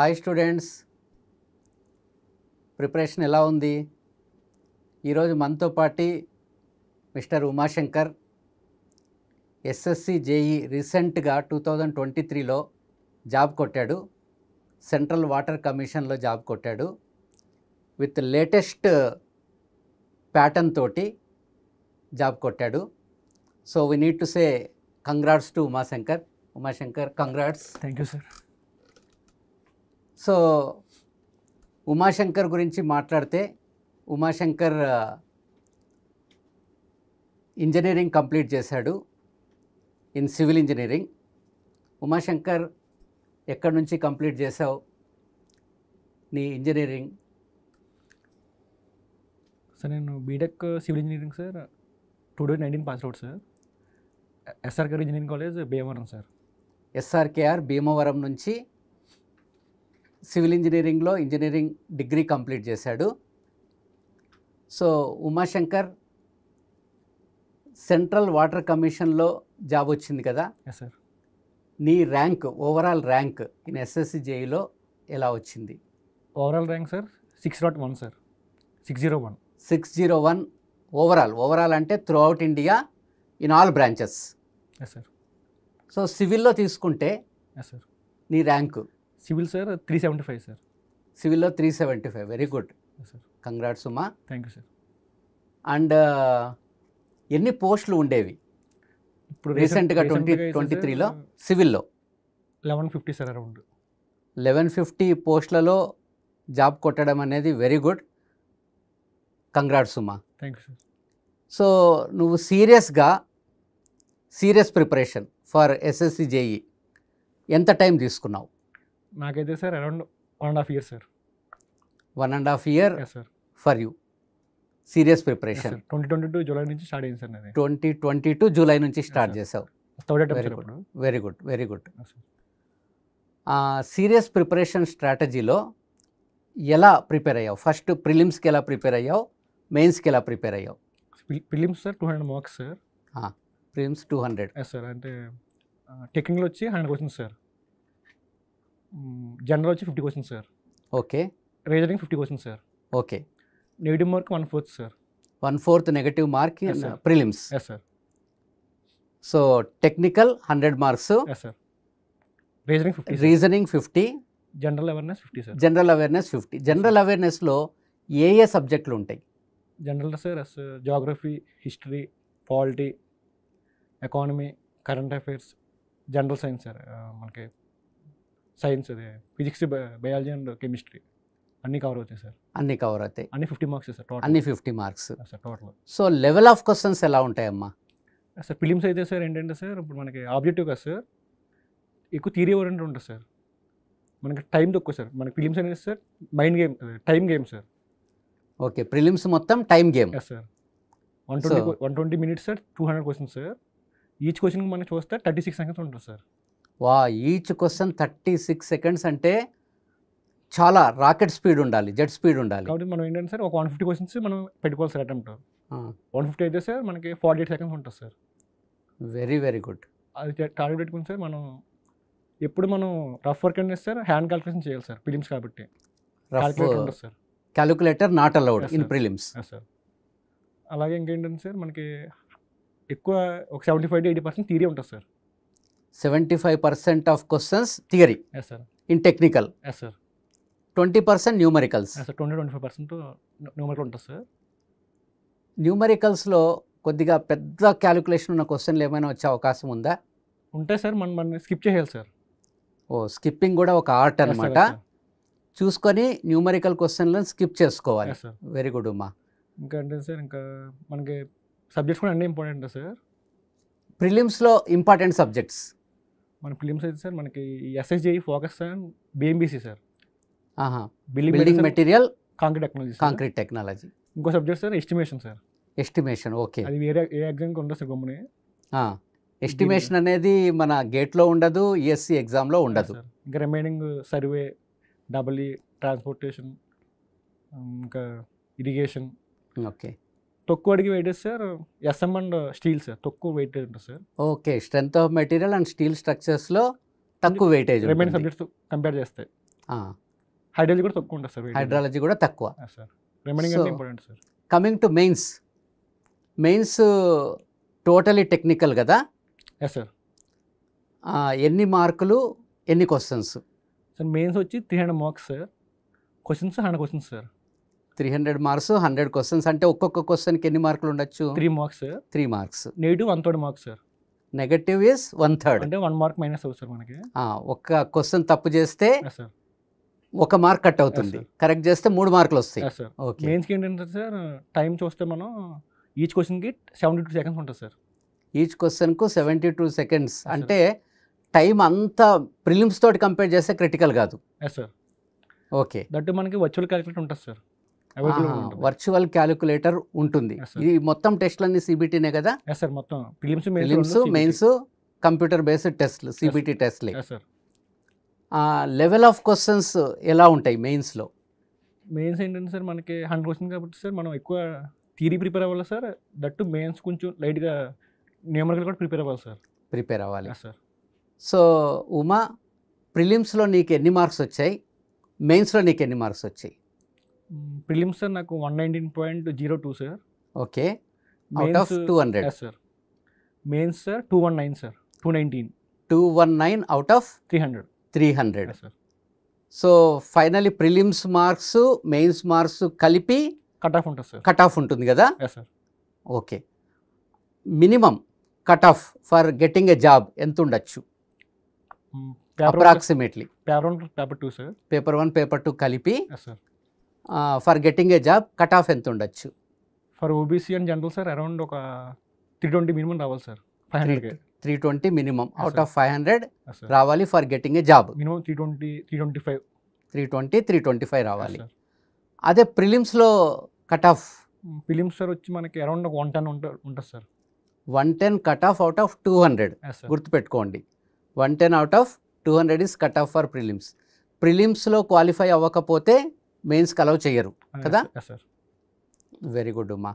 Hi students, preparation ఎలా ఉంది? ఈరోజు మనతో పాటు మిస్టర్ ఉమాశంకర్ ఎస్ఎస్సి జేఈ రీసెంట్గా 2023లో జాబ్ కొట్టాడు. సెంట్రల్ వాటర్ కమిషన్లో జాబ్ కొట్టాడు. విత్ లేటెస్ట్ ప్యాటర్న్ తోటి జాబ్ కొట్టాడు. So we need to say congrats to Umashankar. Umashankar, congrats. Thank you sir. So Umashankar గురించి మాట్లాడితే, ఉమాశంకర్ ఇంజనీరింగ్ కంప్లీట్ చేశాడు ఇన్ సివిల్ ఇంజనీరింగ్. ఉమాశంకర్ ఎక్కడి నుంచి కంప్లీట్ చేసావు నీ ఇంజనీరింగ్? సార్ నేను B Tech civil engineering sir 2019 pass out sir. SRKR engineering college Bhimavaram sir. SRKR Bhimavaram నుంచి civil ఇంజనీరింగ్లో ఇంజనీరింగ్ డిగ్రీ కంప్లీట్ చేశాడు. సో ఉమాశంకర్ సెంట్రల్ వాటర్ కమిషన్లో జాబ్ వచ్చింది కదా, ఎస్ సార్. నీ rank, overall rank in SSC జేఈలో ఎలా వచ్చింది? Overall rank sir 601 sir. 601. 601 overall అంటే throughout India in all branches. Yes sir. So సివిల్లో తీసుకుంటే ఎస్ సార్. నీ ర్యాంకు? Civil sir 375 sir. సివిల్లో 375. Very good, yes sir. Congrats Uma. Thank you sir. And ఎన్ని పోస్టులు ఉండేవి ఇప్పుడు రీసెంట్గా 2023లో సివిల్లో? 1150 సార్ అరౌండ్. 1150 పోస్టులలో జాబ్ కొట్టడం అనేది very good, congrats Uma. Thank you sir. So నువ్వు serious preparation for SSC JE ఎంత టైం తీసుకున్నావు? నాకైతే sir around 1.5 years sir. 1.5 year yes sir. For you serious preparation. 2022 July నుంచి స్టార్ట్ అయింది సార్. నాది 2022 జూలై నుంచి స్టార్ట్ Yes, sir. చేసావు. Third attempt very sir good, ఇప్పుడు. Very good, very good. Yes sir. Serious preparation స్ట్రాటజీలో ఎలా prepare అయ్యావు? First ప్రిలిమ్స్కి ఎలా ప్రిపేర్ అయ్యావు, మెయిన్స్కి ఎలా ప్రిపేర్ అయ్యావు? Prelims sir 200 marks sir. Prelims 200. Yes sir. అంటే టెక్నికల్ వచ్చి 100 క్వశ్చన్స్ సార్. జనరల్ వచ్చి 50 questions sir. Okay reasoning 50 questions sir. Okay. Negative mark 1/4 sir. 1/4 negative mark Yes, sir. Prelims. Yes sir. So technical 100 marks, yes sir. Reasoning 50 sir. Reasoning 50, general awareness 50 sir. General awareness 50. General అవేర్నెస్లో ఏ సబ్జెక్టులు ఉంటాయి? General sir yes geography, history, polity, economy, current affairs, general science sir. మనకి science అదే physics, biology and chemistry అన్నీ cover అవుతాయి sir. అన్నీ cover అవుతాయి. అన్నీ 50 మార్క్స్ సార్ టోటల్. అన్ని 50 marks. Sir total. So level of questions ఎలా ఉంటాయమ్మా? సార్ ఫిలిమ్స్ అయితే సార్ ఏంటంటే సార్ ఇప్పుడు మనకి ఆబ్జెక్టివ్ కదా సార్, ఎక్కువ థియరీ ఓరియంటెడ్ ఉంటుంది సార్. మనకి టైం తక్కువ సార్. మనకి ఫిలిమ్స్ అనేది sir mind game, time game sir. Okay, prelims మొత్తం time game. Yes sir. 120 minutes sir, 200 questions sir. Each question మనం చూస్తే 36 seconds ఉంటుంది సార్. వా, ఈచ్ క్వశ్చన్ 36 seconds అంటే చాలా రాకెట్ స్పీడ్ ఉండాలి, జెట్ స్పీడ్ ఉండాలి. కాబట్టి మనం ఏంటంటే సార్ ఒక 150 క్వశ్చన్స్ మనం పెట్టుకోవాలి సార్ అటెంప్ట్. 150 అయితే సార్ మనకి 48 seconds ఉంటుంది సార్. Very very good. అది టార్గెట్ పెట్టుకుని సార్ మనం ఎప్పుడు మనం రఫ్ వర్క్ అనేది సార్ హ్యాండ్ క్యాలిక్యులేషన్ చేయాలి సార్ ఫిలిమ్స్ కాబట్టి. క్యాలిక్యులేటర్ ఉంటుంది sir. Calculator not allowed Yes, in sir. Prelims. Sir అలాగే ఇంకేంటంటే సార్ మనకి ఎక్కువ ఒక 75-80% థియరీ ఉంటుంది sir. 75% of questions theory yes sir. In technical, yes sir. 20% numericals. Sir 20-25% numerical ఉంటుంది సార్. న్యూమరికల్స్లో కొద్దిగా పెద్ద క్యాలిక్యులేషన్ ఉన్న క్వశ్చన్లు ఏమైనా వచ్చే అవకాశం ఉందా? ఉంటాయి సార్. మనం స్కిప్ చేయాలి సార్. ఓ, స్కిప్పింగ్ కూడా ఒక ఆర్ట్ అనమాట. చూసుకొని న్యూమరికల్ క్వశ్చన్లను స్కిప్ చేసుకోవాలి. Yes sir. Very good Uma. ఇంకా అంటే సార్ ఇంకా మనకి సబ్జెక్ట్స్ కూడా అన్నీ ఇంపార్టెంట్ సార్. ప్రిలిమ్స్లో ఇంపార్టెంట్ సబ్జెక్ట్స్ మన ఫిలిమ్స్ అయితే సార్ మనకి SSJE focus and BMBC sir. Building material, concrete technology. Concrete technology. ఇంకో subject sir estimation sir. Estimation. Okay. అది వేరే ఏ ఎగ్జామ్కి ఉండదు సార్ గమ్ముని. ఎస్టిమేషన్ అనేది మన గేట్లో ఉండదు, ఈఎస్సి ఎగ్జామ్లో ఉండదు. ఇంకా రిమైనింగ్ సర్వే, డబల్ఈ, ట్రాన్స్పోర్టేషన్, ఇంకా ఇరిగేషన్. ఓకే. తక్కువ అడిగి weightage sir SM and steel sir. తక్కువ వెయిటేజ్ ఉంటుంది sir. Okay, strength of material and steel స్ట్రక్చర్స్లో తక్కువ వెయిటేజ్. రిమైనింగ్ సబ్జెక్ట్స్ కంపేర్ చేస్తాయి. హైడ్రాలజీ కూడా తక్కువ ఉంటుంది సార్. హైడ్రాలజీ కూడా తక్కువ. సార్ రిమైనింగ్ So, అంటే important sir. Coming to mains totally technical కదా. Yes sir. ఎన్ని మార్కులు, ఎన్ని క్వశ్చన్స్? సార్ మెయిన్స్ వచ్చి 300 marks sir. Questions 100 questions sir. 300 marks, 100 questions. అంటే ఒక్కొక్క క్వశ్చన్కి ఎన్ని మార్కులు ఉండొచ్చు? 3 marks sir. 3 marks. Negative 1/3 marks sir. Negative is 1/3. అంటే 1 మార్క్ మైనస్ అవుతుంది సార్ మనకి. ఒక్క క్వశ్చన్ తప్పు చేస్తే ఎస్ సార్. 1 మార్క్ కట్ అవుతుంది, Yes, sir. కరెక్ట్ చేస్తే 3 మార్కులు వస్తాయి. Yes sir. ఓకే. మెయిన్స్కి ఏంటంటే సార్ టైం చూస్తే మనం ఈచ్ క్వశ్చన్కి 72 సెకండ్స్ ఉంటుంది సార్. ఈచ్ క్వశ్చన్కు 72 సెకండ్స్. అంటే టైం అంతా ప్రిలిమ్స్ తోటి కంపేర్ చేస్తే క్రిటికల్ కాదు. Yes sir. ఓకే. దట్టు మనకి వర్చువల్ క్యాలిక్యులేటర్ ఉంటుంది సార్. అవైలబుల్ ఉంటుంది. వర్చువల్ క్యాలిక్యులేటర్ ఉంటుంది. Yes, sir. ఇది మొత్తం టెస్ట్లన్నీ సిబిటీనే కదా. Yes sir. మొత్తం ప్రిలిమ్స్ మెయిన్స్ కంప్యూటర్ బేస్డ్ టెస్ట్లు, సిబిటీ టెస్ట్లే. Yes sir. Level of questions ఎలా ఉంటాయి మెయిన్స్లో? మెయిన్స్ ఏంటంటే సార్ మనకి 100 క్వశ్చన్ కాబట్టి సార్ మనం ఎక్కువ థియరీ ప్రిపేర్ అవ్వాలి సార్. దట్టు మెయిన్స్ కొంచెం లైట్గా న్యూమరికల్ కూడా ప్రిపేర్ అవ్వాలి సార్. ప్రిపేర్ అవ్వాలి. Yes sir. సో ఉమా, ప్రిలిమ్స్లో నీకు ఎన్ని మార్క్స్ వచ్చాయి, మెయిన్స్లో నీకు ఎన్ని మార్క్స్ వచ్చాయి? ప్రిలిమ్స్ సార్ నాకు 119.02 sir. Okay. Out of 200. Yes sir. Mains sir 219 sir. 219 out of 300. 300. Yes sir. So finally prelims marks, mains marks కలిపి కట్ ఆఫ్ ఉంటుంది సార్. కట్ ఆఫ్ ఉంటుంది కదా. Yes sir. Okay. Minimum cut off for getting a job ఎంత ఉండొచ్చు approximately? Paper 1 paper 2 sir. Paper 1 paper 2 కలిపి yes sir. For getting a job cut off ఎంత ఉండొచ్చు? For OBC and general sir around ఒక 320 minimum రావాలి sir. 500 320 minimum out sir. Of 500 sir. రావాలి for getting a job. Minimum 320 325 325 రావాలి. Sir. అదే ప్రిలిమ్స్లో cut off prelims sir వచ్చి మనకి అరౌండ్ ఒక 110 ఉంటుంది sir. 110 cut off out of 200. Yes sir. గుర్తుపెట్టుకోండి, 110 out of 200 is cut off for prelims. ప్రిలిమ్స్లో క్వాలిఫై అవ్వకపోతే మెయిన్స్కి అలౌ చేయరు కదా. Yes sir. Very good Uma.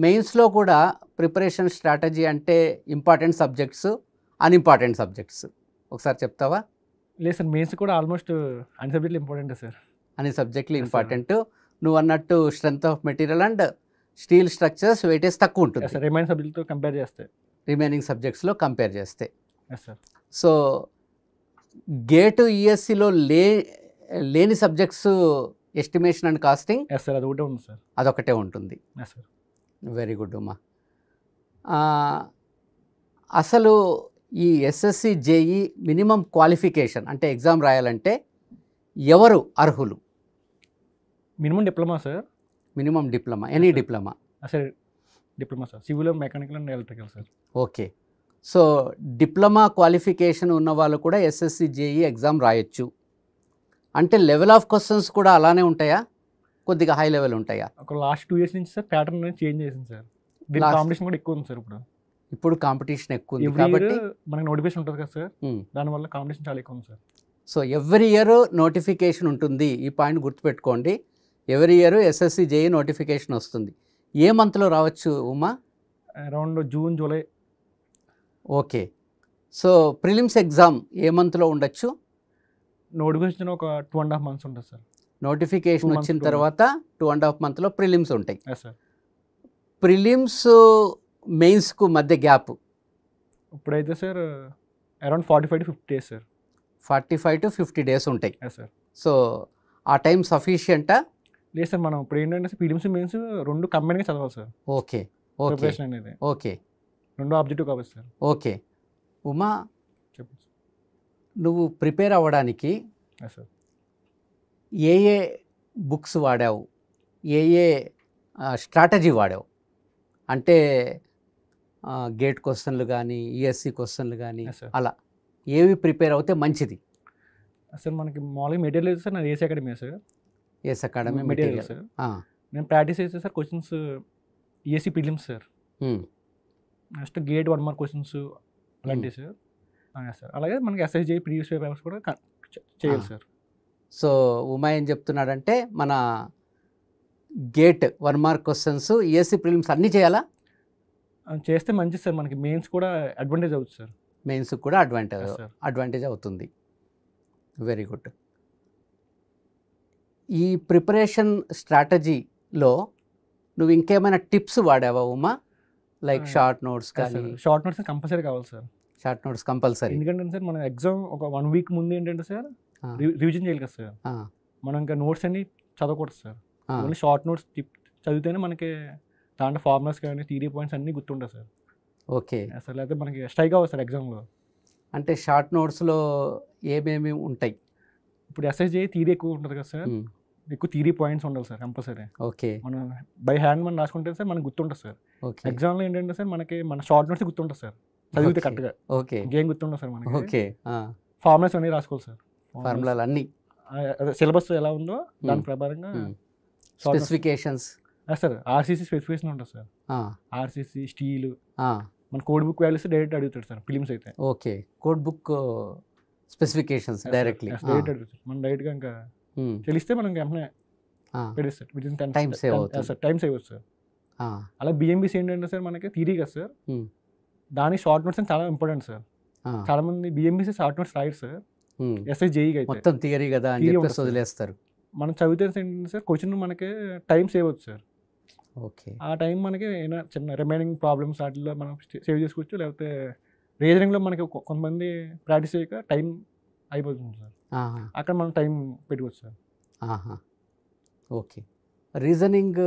మెయిన్స్లో కూడా ప్రిపరేషన్ స్ట్రాటజీ అంటే ఇంపార్టెంట్ సబ్జెక్ట్స్, అన్ఇంపార్టెంట్ సబ్జెక్ట్స్ ఒకసారి చెప్తావా? లేదు సార్, మెయిన్స్ కూడా ఆల్మోస్ట్ అన్ని సబ్జెక్టులు ఇంపార్టెంట్ సార్. అన్ని సబ్జెక్టులు Yes, sir. ఇంపార్టెంట్. నువ్వు అన్నట్టు strength of material and steel structures weightage తక్కువ ఉంటుంది సార్ రిమైనింగ్ సబ్జెక్టులతో కంపేర్ చేస్తే. రిమైనింగ్ సబ్జెక్ట్స్లో కంపేర్ చేస్తే. Yes sir. సో గేట్ ఈఎస్సిలో లేని subjects estimation and costing yes sir, అది ఒకటే ఉంది సార్. అదొకటే ఉంటుంది. Yes sir. Very good Uma. అసలు ఈ ఎస్ఎస్సి జేఈ మినిమం క్వాలిఫికేషన్ అంటే ఎగ్జామ్ రాయాలంటే ఎవరు అర్హులు? Minimum diploma sir. Minimum diploma, any Yes, sir. Diploma. Sir diploma sir, civil, mechanical and electrical sir. Okay. So diploma qualification ఉన్న వాళ్ళు కూడా ఎస్ఎస్సి జేఈ ఎగ్జామ్ రాయొచ్చు. అంటే లెవెల్ ఆఫ్ క్వశ్చన్స్ కూడా అలానే ఉంటాయా, కొద్దిగా హై లెవెల్ ఉంటాయా? ఒక లాస్ట్ 2 years నుంచి సార్ ప్యాటర్న్ అనేది చేంజ్ చేసింది సార్. దీని Last- కాంపిటీషన్ కూడా ఎక్కువ ఉంది సార్. ఇప్పుడు కాంపిటీషన్ ఎక్కువ ఉంది ఎవ్రీ కాబట్టి ఇయర్ మనకి నోటిఫికేషన్ ఉంటుంది కదా సార్, Hmm. దానివల్ల కాంపిటీషన్ చాలా ఎక్కువ ఉంది sir. So every year notification ఉంటుంది. ఈ పాయింట్ గుర్తుపెట్టుకోండి. Every year SSC JE notification వస్తుంది. ఏ మంత్లో రావచ్చు Uma? Around June, July. Okay. So prelims exam ఏ మంత్లో ఉండొచ్చు? నోటిఫికేషన్ ఒక 2.5 months ఉంటుంది సార్. నోటిఫికేషన్ 2 months వచ్చిన లో తర్వాత 2.5 monthలో ప్రిలిమ్స్ ఉంటాయి. Yes sir. ప్రిలిమ్స్ మెయిన్స్కు మధ్య గ్యాప్ ఇప్పుడైతే sir around 45 to 50 days sir. 45 to 50 days ఉంటాయి. Yes sir. సో ఆ టైం సఫిషియంటా? లేదు సార్, మనం ఇప్పుడు ఏంటంటే ఫిలిమ్స్, మెయిన్స్ రెండు కంబైన్గా చదవాలి సార్. ఓకే. ఓకే. ప్రిపరేషన్ అనేది ఓకే. రెండు ఆబ్జెక్టివ్ కాబట్టి సార్. ఓకే. ఉమా, చెప్పండి సార్. నువ్వు ప్రిపేర్ అవ్వడానికి ఎస్ సార్. ఏ ఏ బుక్స్ వాడావు, ఏ ఏ స్ట్రాటజీ వాడావు? అంటే గేట్ క్వశ్చన్లు కానీ, ఈఎస్సి క్వశ్చన్లు కానీ, ఎస్ సార్. అలా ఏవి ప్రిపేర్ అవుతే మంచిది? సార్ మనకి మామూలుగా మెటీరియల్ సార్ నాది ACE academy sir. ACE academy material material. Sir. నేను ప్రాక్టీస్ చేస్తే sir questions ESE prelims sir. Next GATE 1 mark questions అలాంటివి సార్. సార్ అలాగే మనకి ఎస్ఎస్జే ప్రీవియస్ పేపర్స్ కూడా చేయాలి సార్. సో ఉమా ఏం చెప్తున్నాడంటే మన gate 1 mark questions, ESC prelims అన్నీ చేయాలా? చేస్తే మంచిది సార్, మనకి మెయిన్స్ కూడా అడ్వాంటేజ్ అవుతుంది సార్. మెయిన్స్కి కూడా Yes, sir. అడ్వాంటేజ్ అవుతుంది. Very good. ఈ ప్రిపరేషన్ స్ట్రాటజీలో నువ్వు ఇంకేమైనా టిప్స్ వాడావా ఉమా? లైక్ షార్ట్ నోట్స్ కానీ? షార్ట్ నోట్స్ కంపల్సరీ కావాలి సార్. Short notes compulsory. ఎందుకంటే సార్ మన ఎగ్జామ్ ఒక 1 వీక్ ముందు ఏంటంటే సార్ రివిజన్ చేయాలి కదా సార్. మనం ఇంకా నోట్స్ అన్ని చదవకూడదు సార్. ఓన్లీ షార్ట్ నోట్స్ చదివితేనే మనకి దాంట్లో ఫార్ములాస్ కానీ థియరీ పాయింట్స్ అన్నీ గుర్తుంటాయి సార్. ఓకే. అసలు అయితే మనకి స్ట్రైక్ అవ్వదు సార్ ఎగ్జామ్లో. అంటే షార్ట్ నోట్స్లో ఏమేమి ఉంటాయి? ఇప్పుడు ఎస్ఎస్జే థియరీ ఎక్కువ ఉంటుంది కదా సార్, ఎక్కువ థియరీ పాయింట్స్ ఉండాలి సార్ కంపల్సరీ. ఓకే. మనం బై హ్యాండ్ మనం రాసుకుంటే సార్ మనకు గుర్తుంటుంది సార్. ఓకే. ఎగ్జామ్లో ఏంటంటే సార్ మనకి మన షార్ట్ నోట్స్ గుర్తుంటుంది సార్ చదివితే కరెక్ట్గా. ఓకే. ఇంకేం గుర్తుండదు సార్ మనకి. ఓకే. ఫార్ములాస్ అన్నీ రాసుకోవాలి సార్. ఫార్ములాలు అన్నీ, అదే సిలబస్ ఎలా ఉందో దాని ప్రకారంగా. స్పెసిఫికేషన్స్ సార్ ఆర్సీసీ స్పెసిఫికేషన్ ఉంటుంది సార్. ఆర్సీసీ స్టీల్ మన కోడ్ బుక్ వాల్యూస్ డైరెక్ట్ అడుగుతాడు సార్ ఫిలిమ్స్ అయితే. Okay. Code book specifications directly direct అడుగుతారు. మనం డైరెక్ట్గా ఇంకా తెలిస్తే మనం వెంటనే పెడేస్తారు. విత్ ఇన్ టైం సేవ్ అవుతుంది సార్. టైం సేవ్ అవుతుంది సార్. అలా బిఎంబీసీ ఏంటంటే సార్ మనకి థియరీ కదా సార్, దాని షార్ట్ నోట్స్ అని చాలా ఇంపార్టెంట్ సార్. చాలా మంది బిఎంబీసీ షార్ట్ నోట్స్ రాయరు సార్. ఎస్ఎస్జేఈకి అయితే మొత్తం థియరీ కదా అని చెప్పేసి వదిలేస్తారు. మనం చదివితే ఏంటంటే సార్ క్వశ్చన్ మనకి టైం సేవ్ అవుతుంది సార్. ఓకే. ఆ టైం మనకి ఏమైనా చిన్న రిమైనింగ్ ప్రాబ్లమ్స్ వాటిలో మనం సేవ్ చేసుకోవచ్చు. లేకపోతే రీజనింగ్లో మనకి కొంతమంది ప్రాక్టీస్ చేయక టైం అయిపోతుంది సార్. అక్కడ మనం టైం పెట్టుకోవచ్చు సార్. ఓకే. రీజనింగ్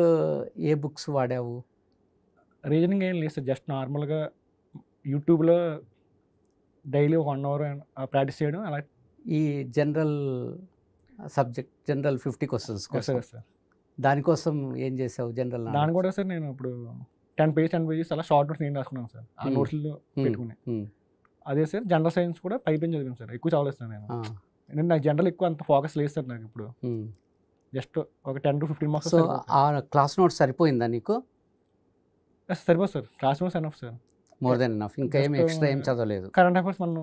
ఏ బుక్స్ వాడావు? రీజనింగ్ ఏం లేదు సార్, జస్ట్ నార్మల్గా యూట్యూబ్లో డైలీ 1 అవర్ ప్రాక్టీస్ చేయడం అలా. ఈ జనరల్ సబ్జెక్ట్ జనరల్ 50 క్వశ్చన్స్ సరే సార్. దానికోసం ఏం చేసావు? జనరల్ దాని కూడా సార్ నేను ఇప్పుడు 10 pages అలా షార్ట్ నోట్స్ నేను రాసుకున్నాను సార్, ఆ నోట్స్లో పెట్టుకుని. అదే సార్ జనరల్ సైన్స్ కూడా పైపైన చదివాను సార్, ఎక్కువ చదవలేదు సార్ నేను. ఎందుకంటే నాకు జనరల్ ఎక్కువ అంత ఫోకస్ లేదు సార్ నాకు ఇప్పుడు. జస్ట్ ఒక 10 to 15 మార్క్స్. సో ఆ క్లాస్ నోట్స్ సరిపోయిందా నీకు? సరిపోదు sir, class notes enough sir, more than enough. ఇంకా ఏం ఎక్స్ట్రా ఏం చదవలేదు? కరెంట్ అఫైర్స్ మనం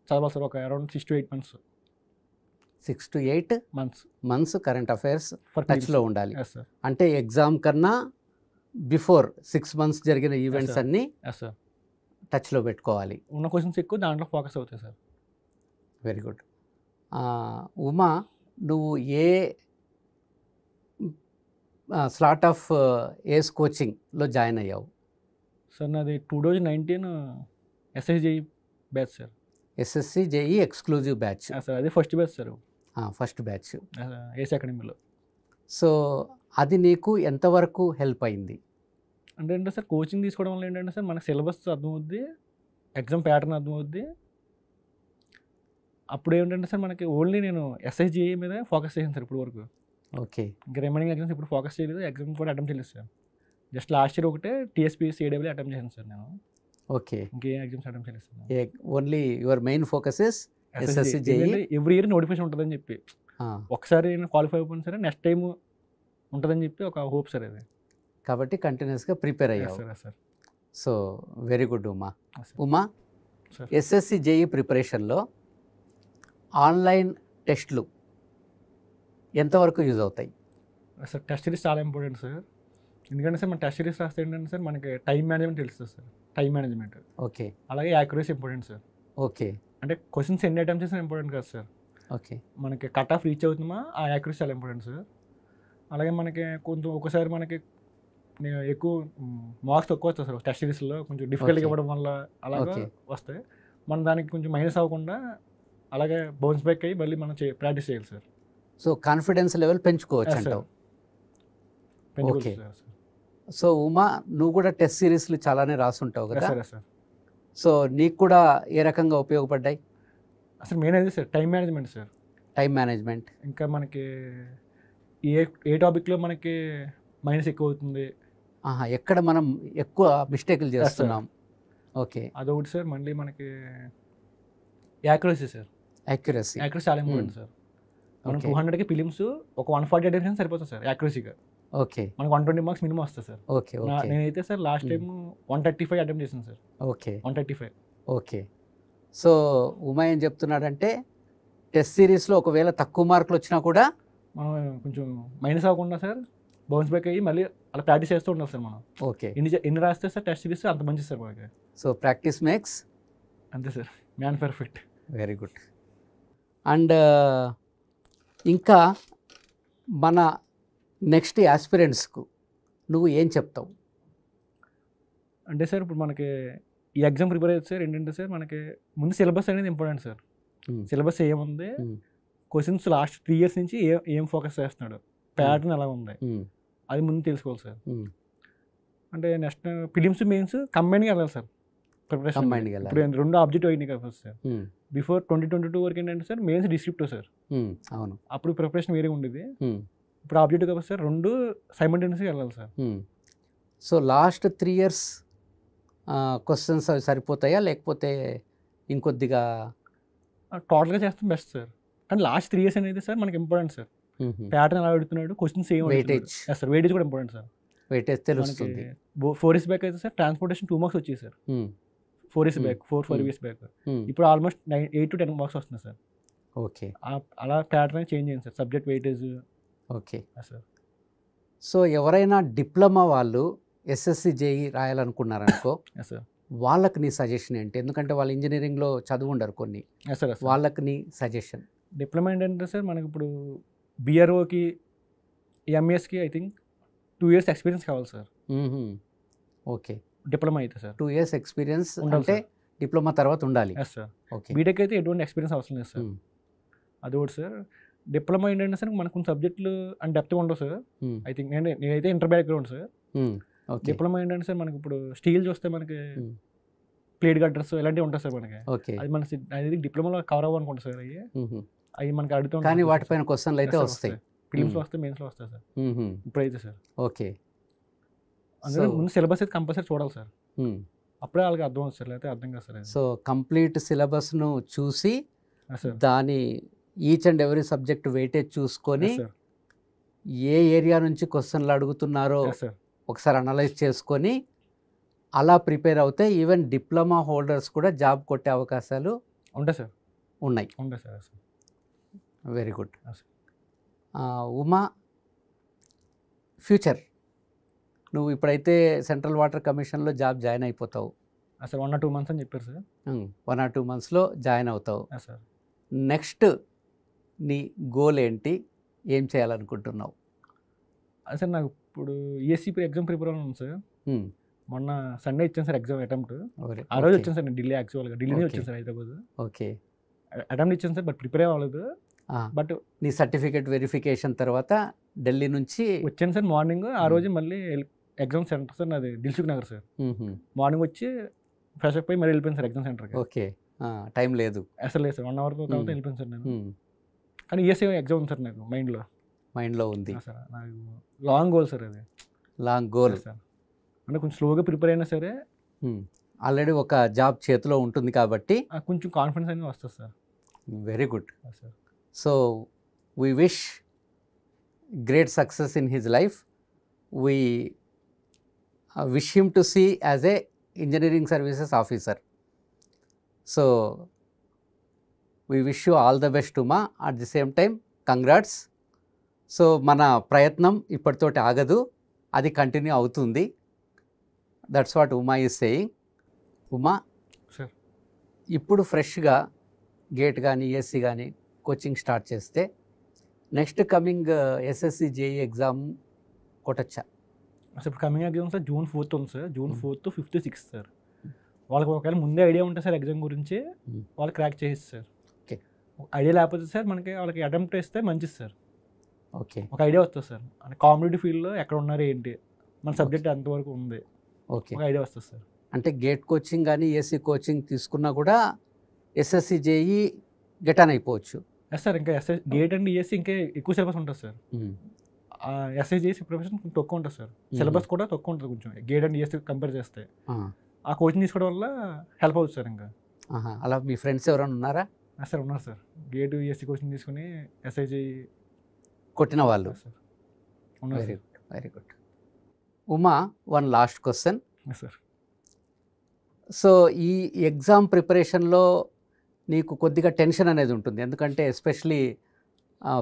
చదవాలి సార్, ఒక around 6 to 8 months. 6 to 8 months current affairs టచ్లో ఉండాలి. అంటే ఎగ్జామ్ కన్నా బిఫోర్ 6 months జరిగిన ఈవెంట్స్ అన్నీ టచ్లో పెట్టుకోవాలి. ఉన్న క్వశ్చన్స్ ఎక్కువ దాంట్లో ఫోకస్ అవుతాయి సార్. Very good. ఉమా, నువ్వు ఏ స్లాట్ ఆఫ్ ఏస్ కోచింగ్లో జాయిన్ అయ్యావు? సార్ నాది 2019 SSJE batch sir. SSC JE exclusive batch sir, అదే first batch sir. First batch ACE అకాడమీలో. సో అది నీకు ఎంతవరకు హెల్ప్ అయింది? అంటే సార్ కోచింగ్ తీసుకోవడం వల్ల ఏంటంటే సార్ మనకు సిలబస్ అర్థమవుద్ది, ఎగ్జామ్ ప్యాటర్న్ అర్థమవుద్ది. అప్పుడు ఏంటంటే సార్ మనకి ఓన్లీ నేను ఎస్ఎస్జేఈ మీద ఫోకస్ చేశాను సార్ ఇప్పుడు వరకు. ఓకే. ఇంకా రిమైనింగ్ ఎగ్జామ్స్ ఇప్పుడు ఫోకస్ చేయలేదు, ఎగ్జామ్ కూడా అటెంప్ట్ చేయలేదు సార్. జస్ట్ లాస్ట్ ఇయర్ ఒకటే టీఎస్పీ సిడబ్ల్యూ అటెంప్ట్ చేశాను సార్ నేను. ఓకే. ఇంకేం ఎగ్జామ్స్ అటెంప్ట్ చేయలేదు sir. Only your main focus is SSC JEE. Every year notification ఉంటుందని చెప్పి, ఒకసారి నేను క్వాలిఫై అయిపోయిన సరే నెక్స్ట్ టైం ఉంటుందని చెప్పి ఒక హోప్ సార్ అది. కాబట్టి కంటిన్యూస్గా ప్రిపేర్ అయ్యావు sir. So very good Uma. Uma, SSC JE ప్రిపరేషన్లో ఆన్లైన్ టెస్ట్లు ఎంతవరకు యూజ్ అవుతాయి? సార్ టెస్ట్ సిరీస్ చాలా ఇంపార్టెంట్ సార్. ఎందుకంటే సార్ మన టెస్ట్ సిరీస్ రాస్తే ఏంటంటే సార్ మనకి టైం మేనేజ్మెంట్ తెలుస్తుంది సార్, టైం మేనేజ్మెంట్. ఓకే. అలాగే యాక్యురసీ ఇంపార్టెంట్ సార్. ఓకే. అంటే క్వశ్చన్స్ ఎన్ని అటెంప్ట్ చేసినా ఇంపార్టెంట్ కదా సార్. ఓకే. మనకి కట్ ఆఫ్ రీచ్ అవుతుందా ఆ యాక్యురసీ చాలా ఇంపార్టెంట్ సార్. అలాగే మనకి కొంచెం ఒకసారి మనకి ఎక్కువ మార్క్స్ తక్కువ వస్తాయి సార్ టెస్ట్ సిరీస్లో, కొంచెం డిఫికల్ట్గా ఇవ్వడం వల్ల అలాగే వస్తాయి. మనం దానికి కొంచెం మైనస్ అవ్వకుండా అలాగే బౌన్స్ బ్యాక్ అయ్యి మళ్ళీ మనం ప్రాక్టీస్ చేయాలి సార్. సో కాన్ఫిడెన్స్ లెవెల్ పెంచుకోవచ్చు అంటావు. ఓకే. సో ఉమా, నువ్వు కూడా టెస్ట్ సిరీస్లు చాలానే రాసుంటావు కదా సార్. సో నీకు కూడా ఏ రకంగా ఉపయోగపడ్డాయి? అసలు మెయిన్ అయితే sir time management sir. Time management. ఇంకా మనకి ఏ టాపిక్లో మనకి మైనస్ ఎక్కువ అవుతుంది, ఎక్కడ మనం ఎక్కువ మిస్టేక్లు చేస్తున్నాం. ఓకే. అదొకటి సార్. మళ్ళీ మనకి యాక్యురసీ సార్. యాక్యురసీ చాలా ఇంపార్టెంట్ సార్. మనం 200కి ఫిలిమ్స్ ఒక 140 అటెంప్ట్స్ సరిపోతుంది సార్ యాక్యురసీగా. ఓకే. మనకు 120 మార్క్స్ మినిమం వస్తుంది సార్. ఓకే. నేనైతే సార్ లాస్ట్ టైం 135 అటెంప్ట్ చేశాను sir. Okay. 135. Okay. So Uma ఏం చెప్తున్నాడంటే టెస్ట్ సిరీస్లో ఒకవేళ తక్కువ మార్కులు వచ్చినా కూడా మనం కొంచెం మైనస్ అవ్వకుండా సార్ బౌన్స్ బ్యాక్ అయ్యి మళ్ళీ అలా ప్రాక్టీస్ చేస్తూ ఉండాలి సార్ మనం. ఓకే. ఎన్ని రాస్తే సార్ టెస్ట్ సిరీస్ అంత మంచిది సార్ మనకి. సో ప్రాక్టీస్ మేక్స్ అంతే sir man perfect. Very good. And ఇంకా మన నెక్స్ట్ ఆస్పిరెంట్స్కు నువ్వు ఏం చెప్తావు? అంటే సార్ ఇప్పుడు మనకి ఈ ఎగ్జామ్ ప్రిపేర్ అయితే సార్ ఏంటంటే సార్ మనకి ముందు సిలబస్ అనేది ఇంపార్టెంట్ సార్. సిలబస్ ఏముంది, క్వశ్చన్స్ లాస్ట్ 3 years నుంచి ఏం ఫోకస్ చేస్తున్నాడు, ప్యాటర్న్ ఎలా ఉంది, అది ముందు తెలుసుకోవాలి సార్. అంటే నెక్స్ట్ ఫిలిమ్స్ మెయిన్స్ కంబైన్గా వెళ్ళాలి సార్ ప్రిపరేషన్. ఇప్పుడు 2 ఆబ్జెక్టివ్ అయినాయి కదా సార్. బిఫోర్ 2022 వరకు ఏంటంటే సార్ మెయిన్స్ డిస్క్రిప్టివ్ సార్. అవును, అప్పుడు ప్రిపరేషన్ వేరే ఉండేది. ఇప్పుడు ఆబ్జెక్టివ్ కదా సార్, 2 సైమల్టేనియస్గా వెళ్ళాలి sir. So last 3 years questions అవి సరిపోతాయా, లేకపోతే ఇంకొద్దిగా టోటల్గా చేస్తాం బెస్ట్ సార్. కానీ లాస్ట్ 3 years అనేది సార్ మనకి ఇంపార్టెంట్ సార్. ప్యాటర్న్ ఎలా అడుగుతున్నాడు, క్వశ్చన్స్ ఏం వెయిటేజ్ సార్, వెయిటేజ్ కూడా ఇంపార్టెంట్ సార్. వెయిటేజ్ తెలుస్తుంది. 4 years బ్యాక్ అయితే సార్ ట్రాన్స్పోర్టేషన్ 2 marks వచ్చాయి sir. 4 years back, 4 years back. ఇప్పుడు ఆల్మోస్ట్ 8 to 10 marks వస్తుంది సార్. ఓకే, అలా ప్యాటర్న్ చేంజ్ అయింది sir, subject weightage. Okay sir. So ఎవరైనా డిప్లొమా వాళ్ళు ఎస్ఎస్సి జేఈ రాయాలనుకున్నారనుకో, సార్ వాళ్ళకి నీ సజెషన్ ఏంటి? ఎందుకంటే వాళ్ళు ఇంజనీరింగ్లో చదువు ఉండరు కొన్ని, వాళ్ళకి నీ సజెషన్. డిప్లొమా ఏంటంటే సార్ మనకి ఇప్పుడు బిఆర్ఓకి, ఎంఎస్కి ఐ థింక్ 2 years ఎక్స్పీరియన్స్ కావాలి సార్. ఓకే, డిప్లొమా అయితే సార్ 2 years ఎక్స్పీరియన్స్ అంటే డిప్లొమా తర్వాత ఉండాలి. Yes sir. ఓకే, బీటెక్ అయితే ఎటువంటి ఎక్స్పీరియన్స్ అవసరం లేదు సార్. అది ఒకటి సార్. డిప్లొమా ఏంటంటే సార్ మనకు కొన్ని సబ్జెక్టులు అండ్ డెప్త్గా ఉండవు సార్. ఐ థింక్ నేనైతే ఇంటర్ బ్యాక్గ్రౌండ్ సార్. డిప్లొమా ఏంటంటే సార్ మనకి ఇప్పుడు స్టీల్ చూస్తే మనకి ప్లేట్ గట్టర్స్ ఇలాంటివి ఉంటాయి సార్ మనకి. అది మన అది డిప్లొమాలో కవర్ అవ్వనుకుంటా సార్. అవి మనకి అడుగుతాం, కానీ వాటిపైన క్వశ్చన్లు అయితే వస్తాయి. ఫిలిమ్స్లో వస్తాయి, మెయిన్స్లో వస్తాయి సార్. ఇప్పుడైతే సార్ ఓకే, అందులో ముందు సిలబస్ అయితే కంపల్సరీ చూడాలి సార్. అప్పుడే వాళ్ళకి అర్థం అవుతుంది సార్, లేకపోతే అర్థం కాదు సార్. సో కంప్లీట్ సిలబస్ను చూసి దాని each and every subject weightage చూసుకొని ఏ ఏరియా నుంచి క్వశ్చన్లు అడుగుతున్నారో ఒకసారి అనలైజ్ చేసుకొని అలా ప్రిపేర్ అవుతే ఈవెన్ డిప్లొమా హోల్డర్స్ కూడా జాబ్ కొట్టే అవకాశాలు ఉంటాయి సార్. ఉన్నాయి. Sir. Very good. Uma, future నువ్వు ఇప్పుడైతే సెంట్రల్ వాటర్ కమిషన్లో జాబ్ జాయిన్ అయిపోతావు సార్. 1 or 2 months అని చెప్పారు సార్. 1 or 2 monthsలో జాయిన్ అవుతావు సార్. నెక్స్ట్ నీ గోల్ ఏంటి, ఏం చేయాలనుకుంటున్నావు? సార్ నాకు ఇప్పుడు ఈఎస్సీ ఎగ్జామ్ ప్రిపేర్ అవును సార్. మొన్న సండే ఇచ్చాను సార్ ఎగ్జామ్ అటెంప్ట్. ఆ రోజు వచ్చాను సార్ నేను ఢిల్లీ, యాక్చువల్గా ఢిల్లీనే వచ్చాను సార్, హైదరాబాద్. ఓకే, అటెంప్ట్ ఇచ్చాను సార్, బట్ ప్రిపేర్ అవ్వలేదు. బట్ నీ సర్టిఫికేట్ వెరిఫికేషన్ తర్వాత ఢిల్లీ నుంచి వచ్చాను సార్ మార్నింగ్. ఆ రోజు మళ్ళీ ఎగ్జామ్ సెంటర్ సార్ నాది దిల్సుఖ్ నగర్ సార్. మార్నింగ్ వచ్చి ఫ్రెష్ అప్ అయ్యి మళ్ళీ వెళ్ళిపోయాను సార్ ఎగ్జామ్ సెంటర్కి. ఓకే, టైం లేదు అసలు లేదు సార్. 1 hour తర్వాత వెళ్ళిపోయాను సార్ నేను. కానీ ఈఎస్సీ ఎగ్జామ్ ఉంది సార్ నాకు మైండ్లో ఉంది సార్. నాకు లాంగ్ గోల్ సార్, అది లాంగ్ గోల్ సార్. అంటే కొంచెం స్లోగా ప్రిపేర్ అయినా సరే ఆల్రెడీ ఒక జాబ్ చేతిలో ఉంటుంది కాబట్టి కొంచెం కాన్ఫిడెన్స్ అనేది వస్తుంది sir. Very good sir. So we wish great success in his life. We wish him to see as a engineering services officer. So we wish you all the best Uma. At the same time congrats. So మన ప్రయత్నం ఇప్పటితోటి ఆగదు, అది continue అవుతుంది. That's what Uma is saying. Uma sir, ఇప్పుడు ఫ్రెష్గా GATE కానీ ESC కానీ కోచింగ్ స్టార్ట్ చేస్తే next coming SSC JE exam కొట్టచ్చా? అసలు ఇప్పుడు coming exam sir June 4th ఉంది sir. June 4th, 5th, 6th sir. వాళ్ళకి ఒకవేళ ముందే ఐడియా ఉంటుంది సార్ ఎగ్జామ్ గురించి, వాళ్ళు క్రాక్ చేసి సార్. ఓకే, ఐడియా లేకపోతే సార్ మనకి వాళ్ళకి అటెంప్ట్ చేస్తే మంచిది సార్. ఓకే, ఒక ఐడియా వస్తుంది సార్. అంటే కాంపిటేటివ్ ఫీల్డ్లో ఎక్కడ ఉన్నారు ఏంటి, మన సబ్జెక్ట్ ఎంతవరకు ఉంది, ఓకే, ఒక ఐడియా వస్తుంది సార్. అంటే గేట్ కోచింగ్ కానీ ఈఎస్సీ కోచింగ్ తీసుకున్నా కూడా ఎస్ఎస్సి జేఈ గెట్ ఆన్ అయిపోవచ్చు. Yes sir. ఇంకా గేట్ అండ్ ఈఎస్సీ ఇంకా ఎక్కువ సిలబస్ ఉంటుంది సార్. ఎస్ఐ జేఈసీ ప్రిపరేషన్ కొంచెం తక్కువ ఉంటుంది సార్. సిలబస్ కూడా తక్కువ ఉంటుంది కొంచెం గేట్ అండ్ ఈఎస్సీ కంపేర్ చేస్తే. ఆ కోచింగ్ తీసుకోవడం వల్ల హెల్ప్ అవుతుంది సార్. ఇంకా అలా మీ ఫ్రెండ్స్ ఎవరైనా ఉన్నారా? సార్ ఉన్నారు సార్. గేట్ ఈఎస్సీ కోచింగ్ తీసుకుని ఎస్ఐ జేఈ కొట్టిన వాళ్ళు సార్ ఉన్నారు. Very good, very good. Uma, one last question sir. So ఈ ఎగ్జామ్ ప్రిపరేషన్లో నీకు కొద్దిగా టెన్షన్ అనేది ఉంటుంది, ఎందుకంటే ఎస్పెషలీ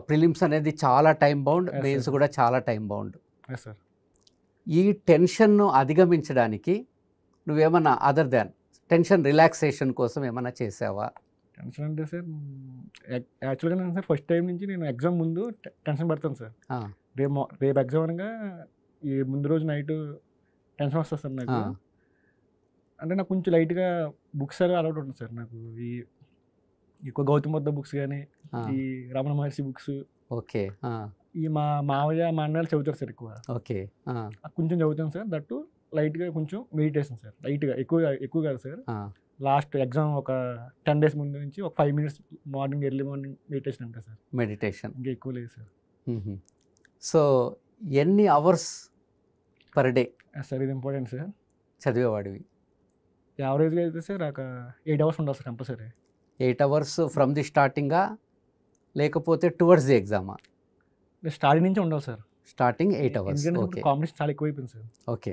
ప్రిలిమ్స్ అనేది చాలా టైం బౌండ్, మెయిన్స్ కూడా చాలా టైం బౌండ్. సార్, ఈ టెన్షన్ను అధిగమించడానికి నువ్వేమన్నా అదర్ దాన్ టెన్షన్ రిలాక్సేషన్ కోసం ఏమన్నా చేసావా? టెన్షన్ అంటే సార్ యాక్చువల్గా నేను సార్ ఫస్ట్ టైం నుంచి నేను ఎగ్జామ్ ముందు టెన్షన్ పడతాను సార్. రేపు ఎగ్జామ్ అనగా ఈ ముందు రోజు నైట్ టెన్షన్ వస్తుంది సార్ నాకు. అంటే నాకు కొంచెం లైట్గా బుక్స్ అలా అలవాటు ఉంటుంది సార్ నాకు. ఈ ఎక్కువ గౌతమ్ బుద్ధ బుక్స్ కానీ, ఈ రమణ మహర్షి బుక్స్, ఓకే, ఈ మా మావయ్య మా అన్నలు చదువుతారు సార్ ఎక్కువ. ఓకే, కొంచెం చదువుతాను సార్. దట్టు లైట్గా కొంచెం మెడిటేషన్ సార్, లైట్గా ఎక్కువ కాదు సార్. లాస్ట్ ఎగ్జామ్ ఒక 10 days ముందు నుంచి ఒక 5 minutes morning early morning meditation అంటే సార్. మెడిటేషన్ ఇంకా ఎక్కువ లేదు సార్. సో ఎన్ని అవర్స్ పర్ డే సార్ ఇది ఇంపార్టెంట్ సార్ చదివేవాడివి? యావరేజ్గా అయితే సార్ ఒక 8 hours ఉండాలి sir compulsory. 8 hours from the స్టార్టింగా లేకపోతే టువర్డ్స్ ది ఎగ్జామా? స్టార్టింగ్ నుంచి ఉండాలి సార్. Starting 8 hours. ఎందుకంటే కాంపిటీషన్ చాలా ఎక్కువైపోయింది సార్. ఓకే,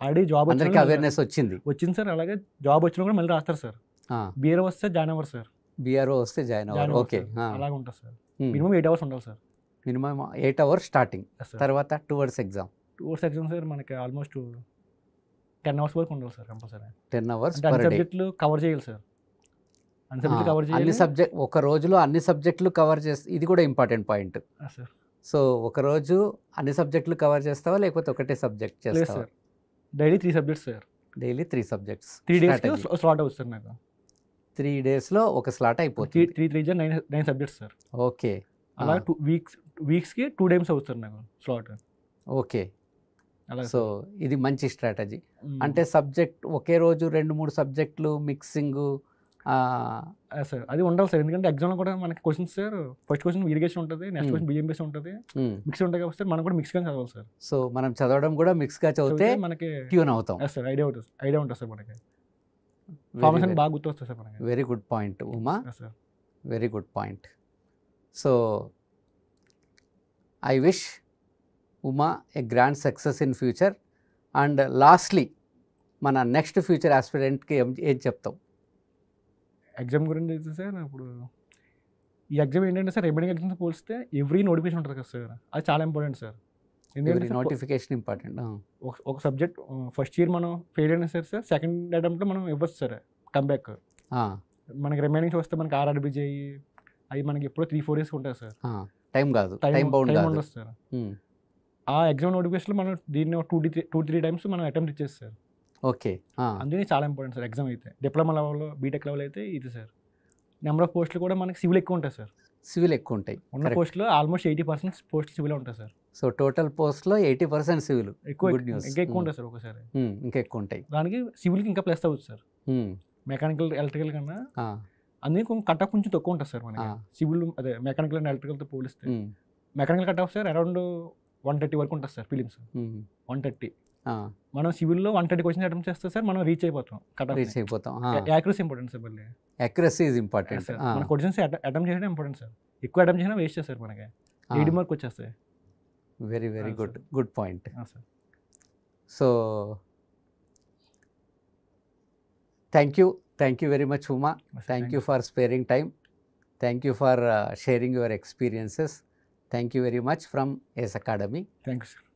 ఆల్రెడీ జాబ్ అందరికీ అవేర్నెస్ వచ్చింది సార్. అలాగే జాబ్ వచ్చినా కూడా మళ్ళీ రాస్తారు సార్. బీఆర్ఓ వస్తే జాయిన్ అవ్వరు సార్. బీఆర్ఓ వస్తే జాయిన్ అవ్వరు. ఓకే, అలాగే ఉంటుంది సార్. మినిమం 8 hours ఉండాలి సార్. Minimum 8 hours starting. తర్వాత టువర్డ్స్ ఎగ్జామ్ సార్ మనకి ఆల్మోస్ట్ 10 hours వరకు ఉండాలి సార్ కంపల్సరీ. 10 hours అన్ని సబ్జెక్టులు కవర్ చేయాలి సార్. అన్ని సబ్జెక్ట్ ఒక రోజులో అన్ని సబ్జెక్టులు కవర్ చేస్తే ఇది కూడా ఇంపార్టెంట్ పాయింట్ సార్. సో ఒక రోజు అన్ని సబ్జెక్టులు కవర్ చేస్తావా లేకపోతే ఒకటే సబ్జెక్ట్ చేస్తావా? Daily 3 subjects sir. Daily 3 subjects. 3 days slot అవుతుంది సార్ నాకు. 3 daysలో ఒక స్లాట్ అయిపోతుంది. 3 9 subjects సార్. ఓకే, అలా 2 weeksకి 2 times అవుతుంది నాకు స్లాట్. ఓకే, సో ఇది మంచి స్ట్రాటజీ. అంటే సబ్జెక్ట్ ఒకే రోజు 2-3 సబ్జెక్టులు మిక్సింగ్ సార్ అది ఉండాలి సార్. ఎందుకంటే ఎగ్జామ్లో కూడా మనకి questions sir, first question irrigation ఉంటుంది, నెక్స్ట్ క్వశ్చన్ బిఎంబీసీ ఉంటుంది, మిక్స్ ఉంటాయి కాబట్టి సార్ మనం కూడా మిక్స్గా చదవాలి సార్. సో మనం చదవడం కూడా మిక్స్గా చదివితే మనకి ట్యూన్ అవుతాం సార్. ఐడియా ఉంటుంది సార్ మనకి. ఫార్మేషన్ బాగా గుర్తొస్తుంది సార్ మనకి. Very good point Uma, very good point. So I wish Uma A grand success in future. And lastly మన నెక్స్ట్ ఫ్యూచర్ ఆస్పిరెంట్కి ఏం చెప్తాం? ఎగ్జామ్ గురించి అయితే సార్ ఇప్పుడు ఈ ఎగ్జామ్ ఏంటంటే సార్ రిమైనింగ్ ఎగ్జామ్స్ పోలిస్తే ఎవ్రీ నోటిఫికేషన్ ఉంటుంది కదా సార్. అది చాలా ఇంపార్టెంట్ సార్. ఎందుకంటే నోటిఫికేషన్ ఇంపార్టెంట్. ఒక సబ్జెక్ట్ ఫస్ట్ ఇయర్ మనం ఫెయిల్ అయినా సార్ సెకండ్ అటెంప్ట్లో మనం ఇవ్వచ్చు సార్ కంబ్యాక్. మనకి రిమైనింగ్స్ వస్తే మనకి ఆర్ఆర్బీ చేయి అవి మనకి ఎప్పుడో 3-4 years ఉంటాయి సార్. టైం కాదు, టైం ఉండదు సార్. ఆ ఎగ్జామ్ నోటిఫికేషన్లో మనం దీన్ని 2-3 times మనం అటెంప్ట్ ఇచ్చేది సార్. ఓకే, అందుకని చాలా ఇంపార్టెంట్ సార్ ఎగ్జామ్ అయితే. డిప్లొమా లెవెల్లో, బీటెక్ లెవెల్ అయితే ఇది సార్. నెంబర్ ఆఫ్ పోస్టులు కూడా మనకి సివిల్ ఎక్కువ ఉంటాయి సార్. సివిల్ ఎక్కువ ఉంటాయి. ఉన్న పోస్టులో ఆల్మోస్ట్ 80% పోస్టులు సివిల్ ఉంటాయి సార్. సో టోటల్ పోస్ట్లో 80% సివిల్. ఎక్కువ ఇంకా ఎక్కువ ఉంటాయి సార్ ఒకసారి. ఇంకా ఎక్కువ ఉంటాయి. దానికి సివిల్కి ఇంకా ప్లస్ అవ్వచ్చు సార్ మెకానికల్ ఎలక్ట్రికల్ కన్నా. అందుకే కట్ ఆఫ్ కొంచెం తక్కువ ఉంటుంది సార్ మనకి సివిల్, అదే మెకానికల్ అండ్ ఎలక్ట్రికల్తో పోలిస్తే. Mechanical cut off sir around 130 వరకు ఉంటుంది సార్. ఫిలిమ్స్ 130. మనం సివిల్లో 130 క్వశ్చన్స్ అటెంప్ట్ చేస్తే సార్ మనం రీచ్ అయిపోతాం. Accuracy important sir. మళ్ళీ యాక్యురసీ ఈజ్ ఇంపార్టెంట్. మన క్వశ్చన్స్ అటెంప్ట్ చేయడం ఇంపార్టెంట్ సార్. ఎక్కువ అటెంప్ట్ చేసినా వేస్ట్ చేస్తారు మనకి. 80 మార్క్ వచ్చేస్తాయి. Very very good point. So thank you very much Uma. Thank you for sparing time. Thank you for sharing your experiences. Thank you very much from ACE Academy. Thank you sir.